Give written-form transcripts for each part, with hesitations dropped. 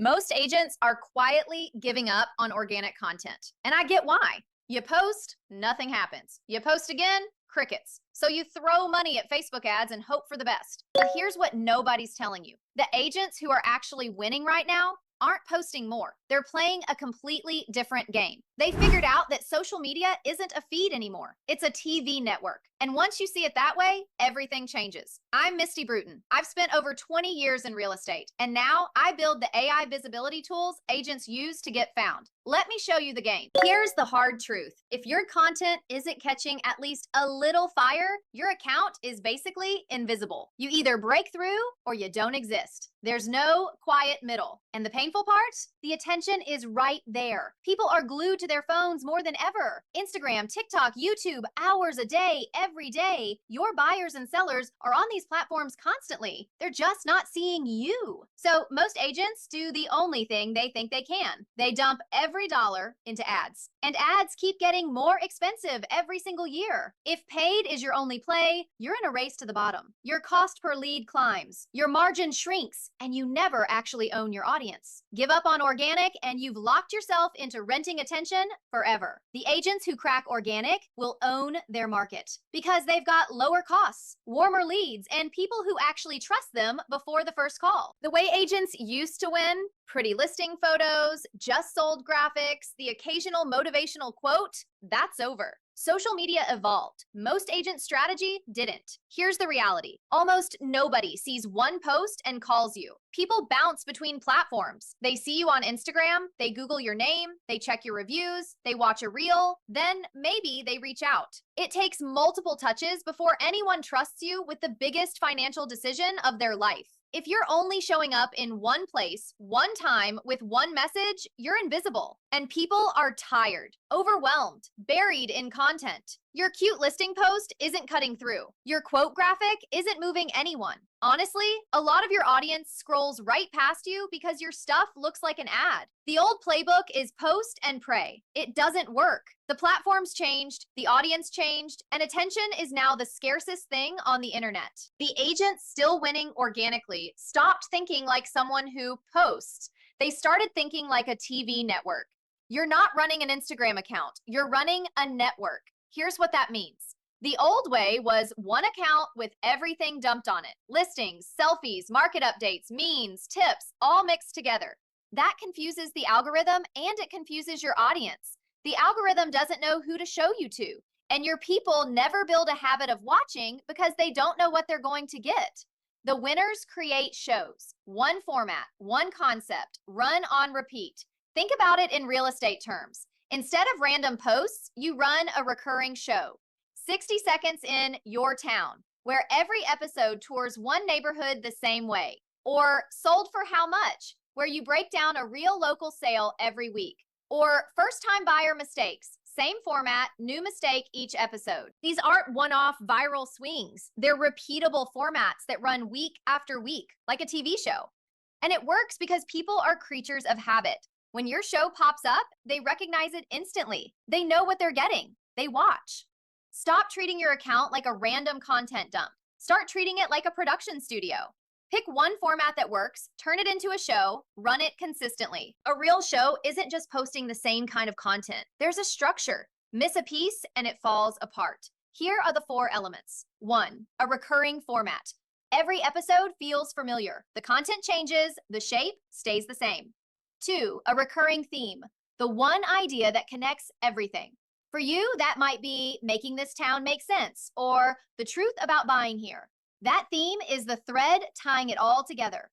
Most agents are quietly giving up on organic content. And I get why. You post, nothing happens. You post again, crickets. So you throw money at Facebook ads and hope for the best. But here's what nobody's telling you. The agents who are actually winning right now aren't posting more. They're playing a completely different game. They figured out that social media isn't a feed anymore. It's a TV network. And once you see it that way, everything changes. I'm Misti Bruton. I've spent over 20 years in real estate, and now I build the AI visibility tools agents use to get found. Let me show you the game. Here's the hard truth. If your content isn't catching at least a little fire, your account is basically invisible. You either break through or you don't exist. There's no quiet middle. And the painful part? The attention is right there. People are glued to their phones more than ever. Instagram, TikTok, YouTube, hours a day, every day. Your buyers and sellers are on these platforms constantly. They're just not seeing you. So most agents do the only thing they think they can. They dump every dollar into ads. And ads keep getting more expensive every single year. If paid is your only play, you're in a race to the bottom. Your cost per lead climbs, your margin shrinks, and you never actually own your audience. Give up on organic and you've locked yourself into renting attention forever. The agents who crack organic will own their market because they've got lower costs, warmer leads, and people who actually trust them before the first call. The way agents used to win, pretty listing photos, just sold graphics, the occasional motivational quote, that's over. Social media evolved. Most agent strategy didn't. Here's the reality. Almost nobody sees one post and calls you. People bounce between platforms. They see you on Instagram, they Google your name, they check your reviews, they watch a reel, then maybe they reach out. It takes multiple touches before anyone trusts you with the biggest financial decision of their life. If you're only showing up in one place, one time, with one message, you're invisible. And people are tired, overwhelmed, buried in content. Your cute listing post isn't cutting through. Your quote graphic isn't moving anyone. Honestly, a lot of your audience scrolls right past you because your stuff looks like an ad. The old playbook is post and pray. It doesn't work. The platforms changed, the audience changed, and attention is now the scarcest thing on the internet. The agents still winning organically stopped thinking like someone who posts. They started thinking like a TV network. You're not running an Instagram account. You're running a network. Here's what that means. The old way was one account with everything dumped on it. Listings, selfies, market updates, memes, tips, all mixed together. That confuses the algorithm and it confuses your audience. The algorithm doesn't know who to show you to, and your people never build a habit of watching because they don't know what they're going to get. The winners create shows. One format, one concept, run on repeat. Think about it in real estate terms. Instead of random posts, you run a recurring show. 60 seconds in your town, where every episode tours one neighborhood the same way. Or sold for how much, where you break down a real local sale every week. Or first-time buyer mistakes. Same format, new mistake each episode. These aren't one-off viral swings. They're repeatable formats that run week after week, like a TV show. And it works because people are creatures of habit. When your show pops up, they recognize it instantly. They know what they're getting. They watch. Stop treating your account like a random content dump. Start treating it like a production studio. Pick one format that works, turn it into a show, run it consistently. A real show isn't just posting the same kind of content. There's a structure. Miss a piece and it falls apart. Here are the 4 elements. 1, a recurring format. Every episode feels familiar. The content changes, the shape stays the same. 2, a recurring theme. The one idea that connects everything. For you, that might be making this town make sense or the truth about buying here. That theme is the thread tying it all together.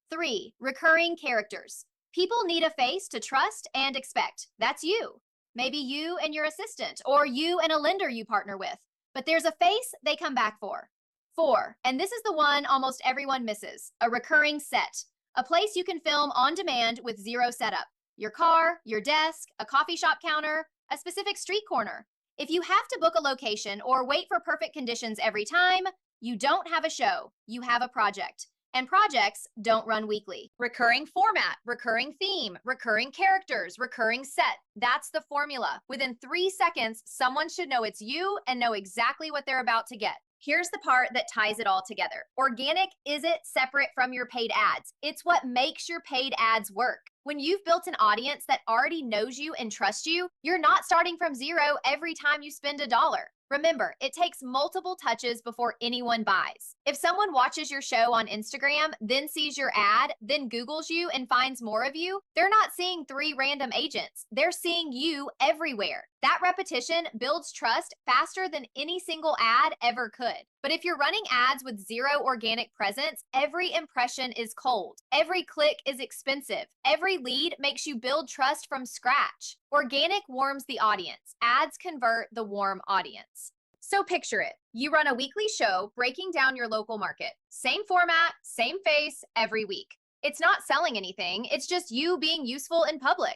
3, recurring characters. People need a face to trust and expect. That's you. Maybe you and your assistant, or you and a lender you partner with. But there's a face they come back for. 4, and this is the one almost everyone misses, a recurring set. A place you can film on demand with zero setup. Your car, your desk, a coffee shop counter, a specific street corner. If you have to book a location or wait for perfect conditions every time, you don't have a show, you have a project. And projects don't run weekly. Recurring format, recurring theme, recurring characters, recurring set. That's the formula. Within 3 seconds, someone should know it's you and know exactly what they're about to get. Here's the part that ties it all together. Organic isn't separate from your paid ads. It's what makes your paid ads work. When you've built an audience that already knows you and trusts you, you're not starting from zero every time you spend $1. Remember, it takes multiple touches before anyone buys. If someone watches your show on Instagram, then sees your ad, then Googles you and finds more of you, they're not seeing 3 random agents. They're seeing you everywhere. That repetition builds trust faster than any single ad ever could. But if you're running ads with 0 organic presence, every impression is cold. Every click is expensive. Every lead makes you build trust from scratch. Organic warms the audience. Ads convert the warm audience. So picture it. You run a weekly show breaking down your local market. Same format, same face every week. It's not selling anything. It's just you being useful in public.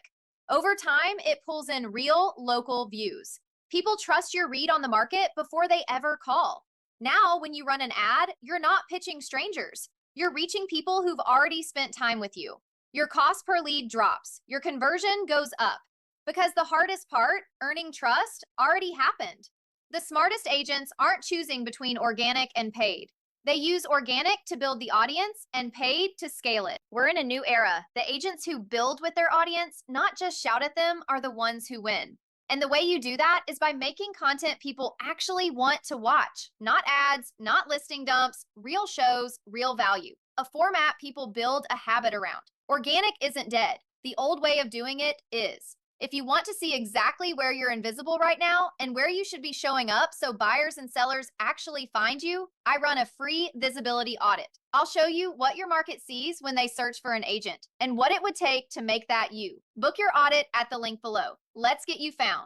Over time, it pulls in real local views. People trust your read on the market before they ever call. Now, when you run an ad, you're not pitching strangers. You're reaching people who've already spent time with you. Your cost per lead drops. Your conversion goes up. Because the hardest part, earning trust, already happened. The smartest agents aren't choosing between organic and paid. They use organic to build the audience and paid to scale it. We're in a new era. The agents who build with their audience, not just shout at them, are the ones who win. And the way you do that is by making content people actually want to watch. Not ads, not listing dumps, real shows, real value. A format people build a habit around. Organic isn't dead. The old way of doing it is. If you want to see exactly where you're invisible right now and where you should be showing up so buyers and sellers actually find you, I run a free visibility audit. I'll show you what your market sees when they search for an agent and what it would take to make that you. Book your audit at the link below. Let's get you found.